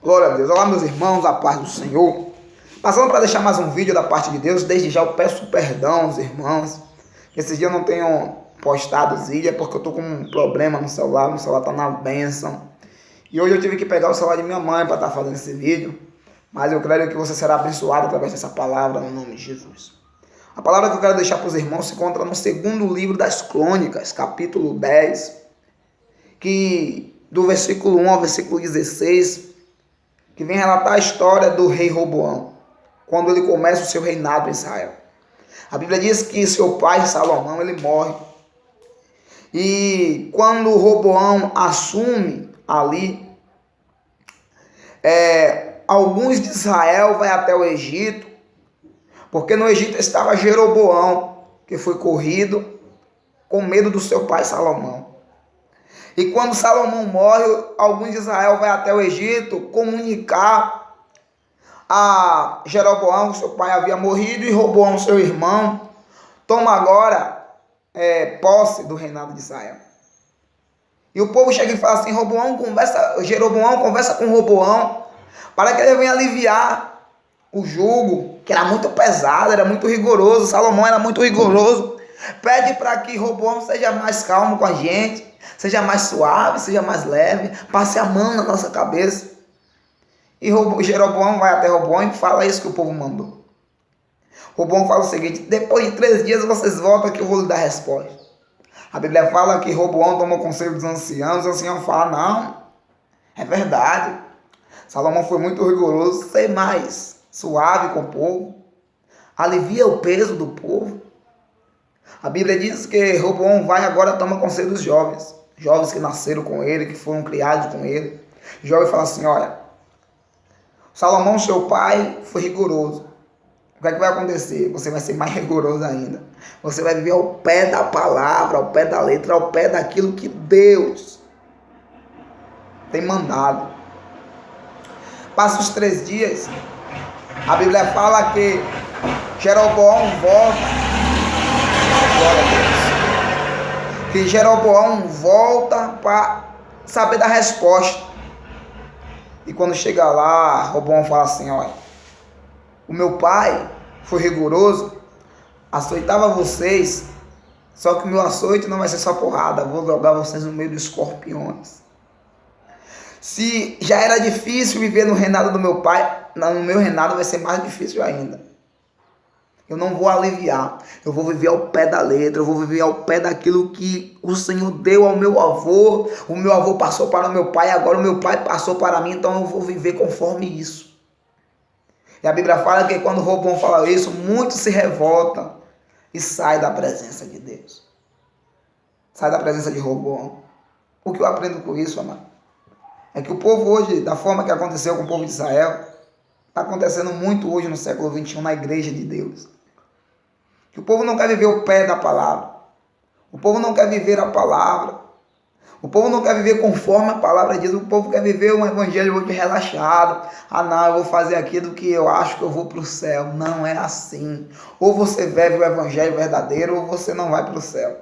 Glória a Deus. Olá, meus irmãos, a paz do Senhor. Passando para deixar mais um vídeo da parte de Deus, desde já eu peço perdão aos irmãos. Esses dias eu não tenho postado os vídeos, porque eu estou com um problema no celular está na bênção. E hoje eu tive que pegar o celular de minha mãe para estar fazendo esse vídeo. Mas eu creio que você será abençoado através dessa palavra, no nome de Jesus. A palavra que eu quero deixar para os irmãos se encontra no segundo livro das Crônicas, capítulo 10, que do versículo 1 ao versículo 16, que vem relatar a história do rei Roboão, quando ele começa o seu reinado em Israel. A Bíblia diz que seu pai, Salomão, ele morre. E quando Roboão assume ali, alguns de Israel vai até o Egito, porque no Egito estava Jeroboão, que foi corrido com medo do seu pai Salomão. E quando Salomão morre, alguns de Israel vai até o Egito comunicar a Jeroboão que seu pai havia morrido, e Roboão, seu irmão, toma agora posse do reinado de Israel. E o povo chega e fala assim: Jeroboão conversa com Roboão para que ele venha aliviar o jugo, que era muito pesado, era muito rigoroso. Salomão era muito rigoroso. Pede para que Roboão seja mais calmo com a gente, seja mais suave, seja mais leve, passe a mão na nossa cabeça. E Jeroboão vai até Roboão e fala isso que o povo mandou. Roboão fala o seguinte: depois de 3 dias vocês voltam que eu vou lhe dar a resposta. A Bíblia fala que Roboão tomou conselho dos anciãos. Os anciãos falam: não, é verdade. Salomão foi muito rigoroso. Ser mais suave com o povo, alivia o peso do povo. A Bíblia diz que Roboão vai agora tomar conselho dos jovens que nasceram com ele, que foram criados com ele. O jovem fala assim: olha, Salomão, seu pai, foi rigoroso. O que é que vai acontecer? Você vai ser mais rigoroso ainda. Você vai viver ao pé da palavra, ao pé da letra, ao pé daquilo que Deus tem mandado. Passa os 3 dias, a Bíblia fala que Jeroboão volta. Glória a Deus. Que Jeroboão volta para saber da resposta. E quando chega lá, Roboão fala assim: olha, o meu pai foi rigoroso, açoitava vocês, só que o meu açoite não vai ser só porrada, vou jogar vocês no meio dos escorpiões. Se já era difícil viver no reinado do meu pai, no meu reinado vai ser mais difícil ainda. Eu não vou aliviar, eu vou viver ao pé da letra, eu vou viver ao pé daquilo que o Senhor deu ao meu avô. O meu avô passou para o meu pai, agora o meu pai passou para mim, então eu vou viver conforme isso. E a Bíblia fala que quando Roboão fala isso, muitos se revoltam e saem da presença de Deus. Sai da presença de Roboão. O que eu aprendo com isso, amado? É que o povo hoje, da forma que aconteceu com o povo de Israel, está acontecendo muito hoje no século XXI na igreja de Deus. Que o povo não quer viver o pé da palavra. O povo não quer viver a palavra. O povo não quer viver conforme a palavra diz. O povo quer viver um evangelho hoje relaxado. Ah, não, eu vou fazer aquilo que eu acho que eu vou para o céu. Não é assim. Ou você vive o evangelho verdadeiro, ou você não vai para o céu.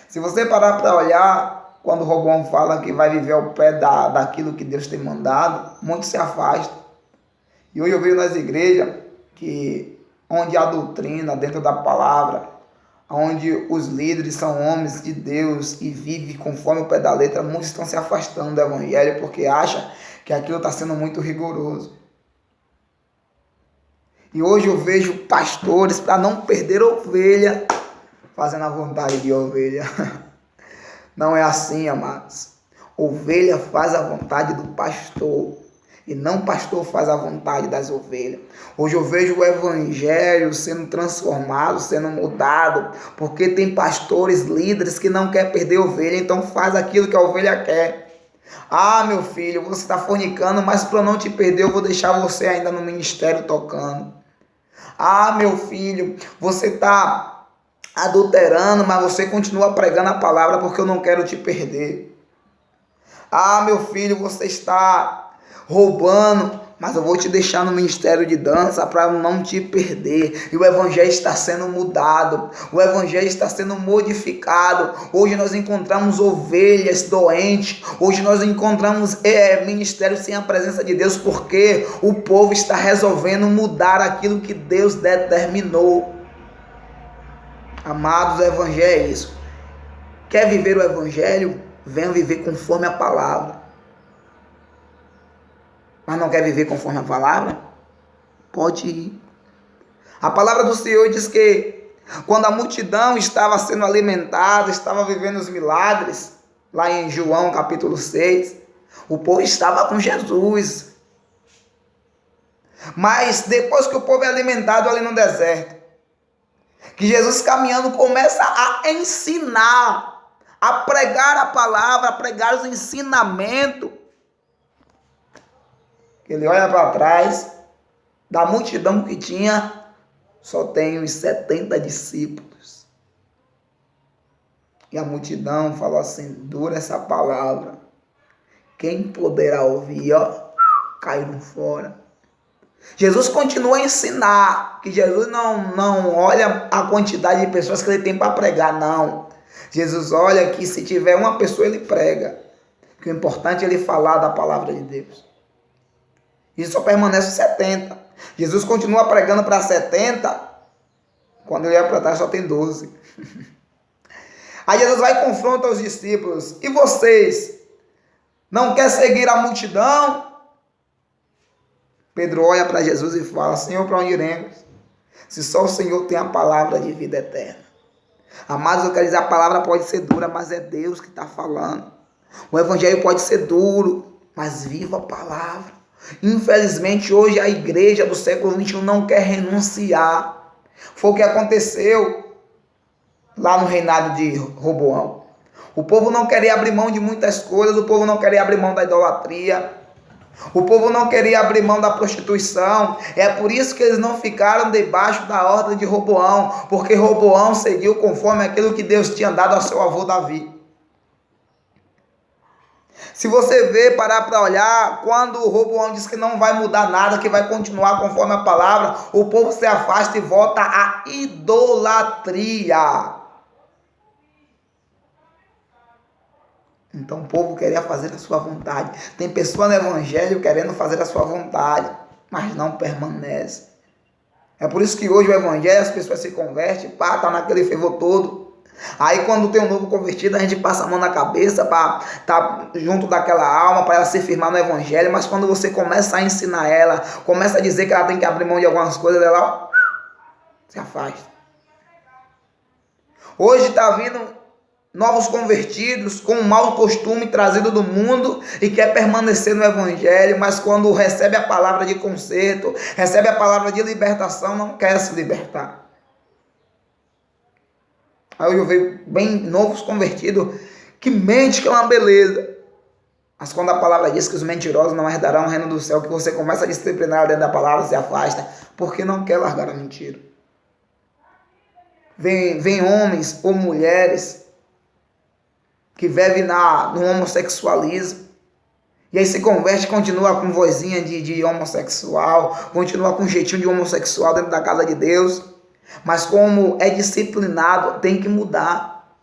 Se você parar para olhar, quando Roboão fala que vai viver ao pé daquilo que Deus tem mandado, muitos se afastam. E hoje eu vejo nas igrejas onde há doutrina dentro da palavra, onde os líderes são homens de Deus e vivem conforme o pé da letra, muitos estão se afastando do evangelho porque acham que aquilo está sendo muito rigoroso. E hoje eu vejo pastores, para não perder ovelha, fazendo a vontade de ovelha. Não é assim, amados. Ovelha faz a vontade do pastor. E não o pastor faz a vontade das ovelhas. Hoje eu vejo o evangelho sendo transformado, sendo mudado, porque tem pastores, líderes que não querem perder a ovelha, então faz aquilo que a ovelha quer. Ah, meu filho, você está fornicando, mas para não te perder eu vou deixar você ainda no ministério tocando. Ah, meu filho, você está adulterando, mas você continua pregando a palavra porque eu não quero te perder. Ah, meu filho, você está roubando, Mas eu vou te deixar no ministério de dança para não te perder. E o evangelho está sendo mudado. O evangelho está sendo modificado. Hoje nós encontramos ovelhas doentes. Hoje nós encontramos ministérios sem a presença de Deus. Porque o povo está resolvendo mudar aquilo que Deus determinou. Amados, o evangelho é isso. Quer viver o evangelho? Venha viver conforme a palavra. Mas não quer viver conforme a palavra? Pode ir. A palavra do Senhor diz que quando a multidão estava sendo alimentada, estava vivendo os milagres, lá em João capítulo 6, o povo estava com Jesus. Mas depois que o povo é alimentado ali no deserto, que Jesus caminhando começa a ensinar, a pregar a palavra, a pregar os ensinamentos, ele olha para trás, da multidão que tinha, só tem os 70 discípulos. E a multidão falou assim, dura essa palavra. Quem poderá ouvir, ó, caíram fora. Jesus continua a ensinar, que Jesus não olha a quantidade de pessoas que ele tem para pregar, não. Jesus olha que se tiver uma pessoa, ele prega. Que o importante é ele falar da palavra de Deus. E só permanece 70. Jesus continua pregando para 70. Quando ele vai para trás só tem 12. Aí Jesus vai e confronta os discípulos. E vocês? Não quer seguir a multidão? Pedro olha para Jesus e fala, Senhor, para onde iremos? Se só o Senhor tem a palavra de vida eterna. Amados, eu quero dizer, a palavra pode ser dura, mas é Deus que está falando. O evangelho pode ser duro, mas viva a palavra. Infelizmente, hoje a igreja do século XXI não quer renunciar. Foi o que aconteceu lá no reinado de Roboão. O povo não queria abrir mão de muitas coisas, o povo não queria abrir mão da idolatria, o povo não queria abrir mão da prostituição. É por isso que eles não ficaram debaixo da ordem de Roboão, porque Roboão seguiu conforme aquilo que Deus tinha dado ao seu avô Davi. Se você parar para olhar, quando o Roboão diz que não vai mudar nada, que vai continuar conforme a palavra, o povo se afasta e volta à idolatria. Então o povo queria fazer a sua vontade. Tem pessoa no evangelho querendo fazer a sua vontade, mas não permanece. É por isso que hoje o evangelho, as pessoas se convertem, tá naquele fervor todo. Aí quando tem um novo convertido, a gente passa a mão na cabeça para estar junto daquela alma, para ela se firmar no evangelho. Mas quando você começa a ensinar ela, começa a dizer que ela tem que abrir mão de algumas coisas, ela se afasta. Hoje está vindo novos convertidos com um mau costume trazido do mundo e quer permanecer no evangelho, mas quando recebe a palavra de conserto, recebe a palavra de libertação, não quer se libertar. Aí eu vejo bem novos convertidos que mente que é uma beleza. Mas quando a palavra diz que os mentirosos não herdarão o reino do céu, que você começa a disciplinar dentro da palavra, se afasta, porque não quer largar a mentira. Vem homens ou mulheres que vivem no homossexualismo. E aí se converte, continua com vozinha de homossexual, continua com jeitinho de homossexual dentro da casa de Deus. Mas como é disciplinado, tem que mudar.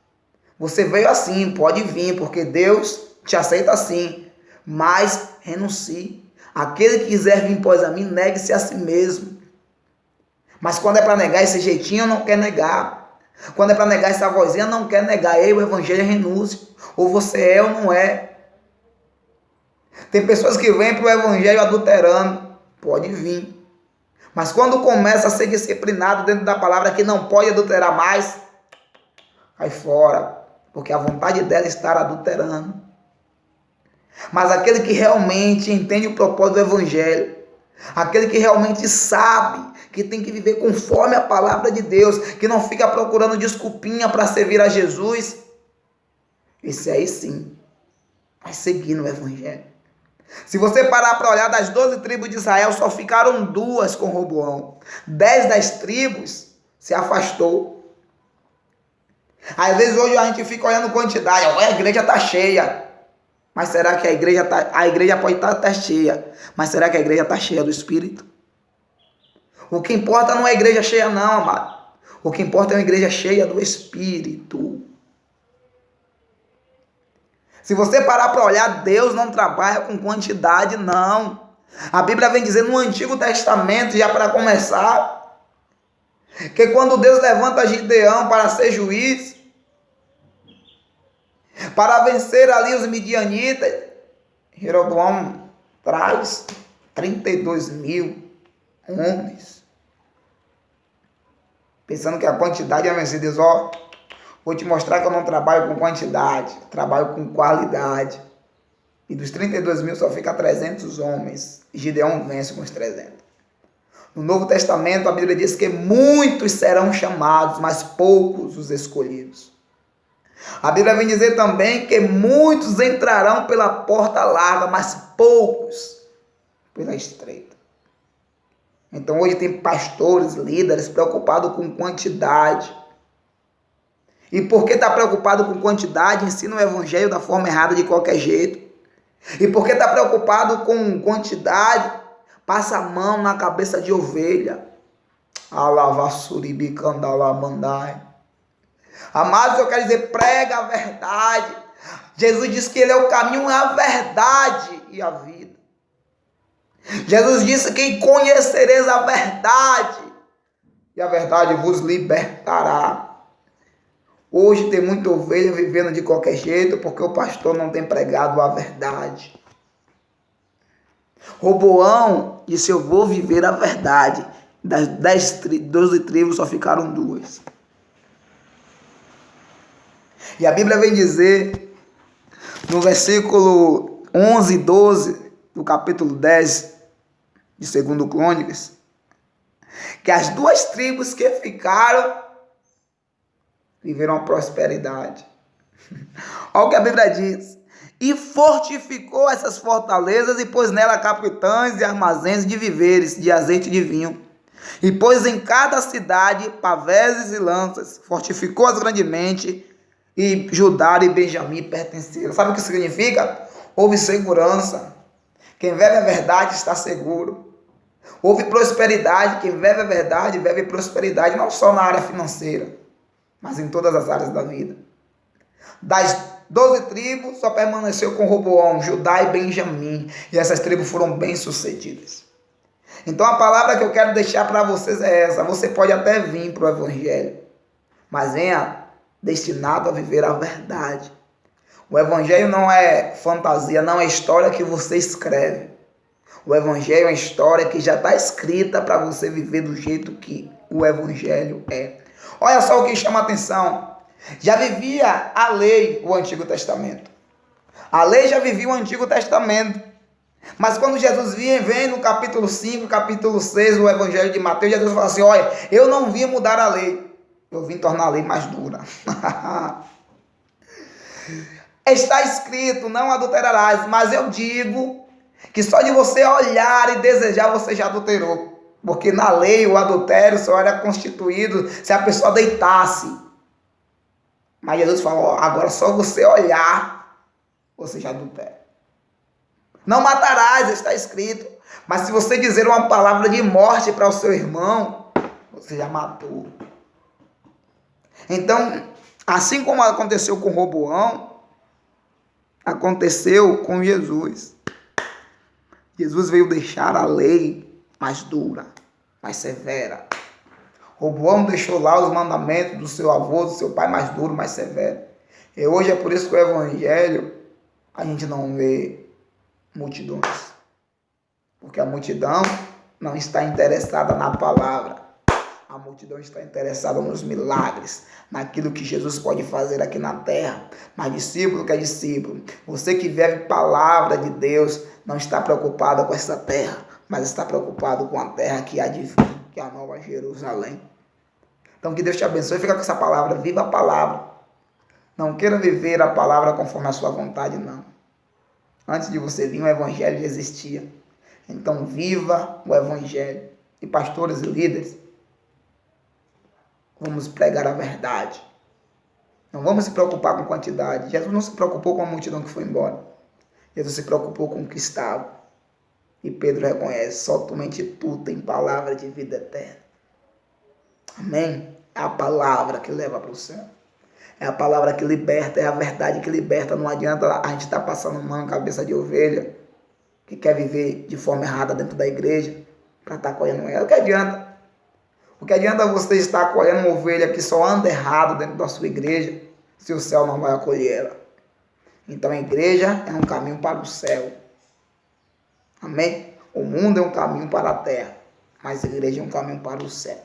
Você veio assim, pode vir, porque Deus te aceita assim. Mas renuncie. Aquele que quiser vir após a mim, negue-se a si mesmo. Mas quando é para negar esse jeitinho, não quer negar. Quando é para negar essa vozinha, não quer negar. Ei, o evangelho é renúncia. Ou você é ou não é. Tem pessoas que vêm para o evangelho adulterando. Pode vir. Mas quando começa a ser disciplinado dentro da palavra que não pode adulterar mais, cai fora, porque a vontade dela é estar adulterando. Mas aquele que realmente entende o propósito do evangelho, aquele que realmente sabe que tem que viver conforme a palavra de Deus, que não fica procurando desculpinha para servir a Jesus, esse aí sim vai seguir no evangelho. Se você parar para olhar, das 12 tribos de Israel, só ficaram 2 com Roboão. 10 das tribos se afastou. Às vezes hoje a gente fica olhando quantidade, a igreja está cheia. Mas será que a igreja pode estar até cheia, mas será que a igreja está cheia do Espírito? O que importa não é a igreja cheia não, amado. O que importa é uma igreja cheia do Espírito. Se você parar para olhar, Deus não trabalha com quantidade, não. A Bíblia vem dizer no Antigo Testamento, já para começar, que quando Deus levanta Gideão para ser juiz, para vencer ali os midianitas, Jeroboão traz 32 mil homens. Pensando que a quantidade é vencer. Deus, vou te mostrar que eu não trabalho com quantidade, eu trabalho com qualidade. E dos 32 mil só fica 300 homens. Gideão vence com os 300. No Novo Testamento a Bíblia diz que muitos serão chamados, mas poucos os escolhidos. A Bíblia vem dizer também que muitos entrarão pela porta larga, mas poucos pela estreita. Então hoje tem pastores, líderes preocupados com quantidade. E porque está preocupado com quantidade, ensina o evangelho da forma errada de qualquer jeito. E porque está preocupado com quantidade, passa a mão na cabeça de ovelha. Alavassuribicandalamandai. Amados, eu quero dizer, prega a verdade. Jesus disse que ele é o caminho, a verdade e a vida. Jesus disse que conhecereis a verdade, e a verdade vos libertará. Hoje tem muita ovelha vivendo de qualquer jeito, porque o pastor não tem pregado a verdade. Roboão disse, eu vou viver a verdade. Das 12 tribos só ficaram 2. E a Bíblia vem dizer, no versículo 11 e 12, do capítulo 10 de 2 Crônicas, que as 2 tribos que ficaram viveram a prosperidade. Olha o que a Bíblia diz. E fortificou essas fortalezas e pôs nela capitães e armazéns de viveres, de azeite de vinho. E pôs em cada cidade paveses e lanças. Fortificou-as grandemente. E Judá e Benjamim pertenceram. Sabe o que significa? Houve segurança. Quem vive a verdade está seguro. Houve prosperidade. Quem vive a verdade, vive prosperidade. Não só na área financeira, mas em todas as áreas da vida. Das 12 tribos, só permaneceu com Roboão, Judá e Benjamim. E essas tribos foram bem-sucedidas. Então a palavra que eu quero deixar para vocês é essa. Você pode até vir para o Evangelho, mas venha destinado a viver a verdade. O Evangelho não é fantasia, não é história que você escreve. O Evangelho é uma história que já está escrita para você viver do jeito que o Evangelho é. Olha só o que chama a atenção. Já vivia a lei, o Antigo Testamento. A lei já vivia o Antigo Testamento. Mas quando Jesus vem no capítulo 5, capítulo 6, o Evangelho de Mateus, Jesus fala assim, olha, eu não vim mudar a lei, eu vim tornar a lei mais dura. Está escrito, não adulterarás, mas eu digo que só de você olhar e desejar, você já adulterou. Porque na lei o adultério só era constituído se a pessoa deitasse. Mas Jesus falou, agora só você olhar, você já adultera. Não matarás, está escrito. Mas se você dizer uma palavra de morte para o seu irmão, você já matou. Então, assim como aconteceu com Roboão, aconteceu com Jesus. Jesus veio deixar a lei mais dura, mais severa. Roboão deixou lá os mandamentos do seu avô, do seu pai, mais duro, mais severo. E hoje é por isso que o Evangelho, a gente não vê multidões. Porque a multidão não está interessada na palavra. A multidão está interessada nos milagres, naquilo que Jesus pode fazer aqui na terra. Mas discípulo que é discípulo, você que vive palavra de Deus, não está preocupado com essa terra, mas está preocupado com a terra que há de vir, que é a Nova Jerusalém. Então que Deus te abençoe, fica com essa palavra, viva a palavra. Não queira viver a palavra conforme a sua vontade, não. Antes de você vir, o Evangelho já existia. Então viva o Evangelho. E pastores e líderes, vamos pregar a verdade. Não vamos se preocupar com quantidade. Jesus não se preocupou com a multidão que foi embora. Jesus se preocupou com o que estava. E Pedro reconhece, somente tu tem palavra de vida eterna. Amém? É a palavra que leva para o céu. É a palavra que liberta, é a verdade que liberta. Não adianta a gente estar passando mão, cabeça de ovelha, que quer viver de forma errada dentro da igreja, para estar colhendo ela. O que adianta? O que adianta você estar colhendo uma ovelha que só anda errado dentro da sua igreja, se o céu não vai acolher ela? Então a igreja é um caminho para o céu. Amém? O mundo é um caminho para a terra, mas a igreja é um caminho para o céu.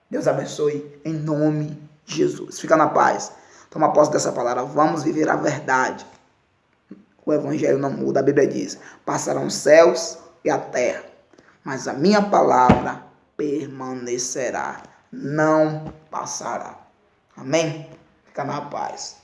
Deus abençoe em nome de Jesus. Fica na paz. Toma posse dessa palavra. Vamos viver a verdade. O evangelho não muda. A Bíblia diz: passarão os céus e a terra, mas a minha palavra permanecerá. Não passará. Amém? Fica na paz.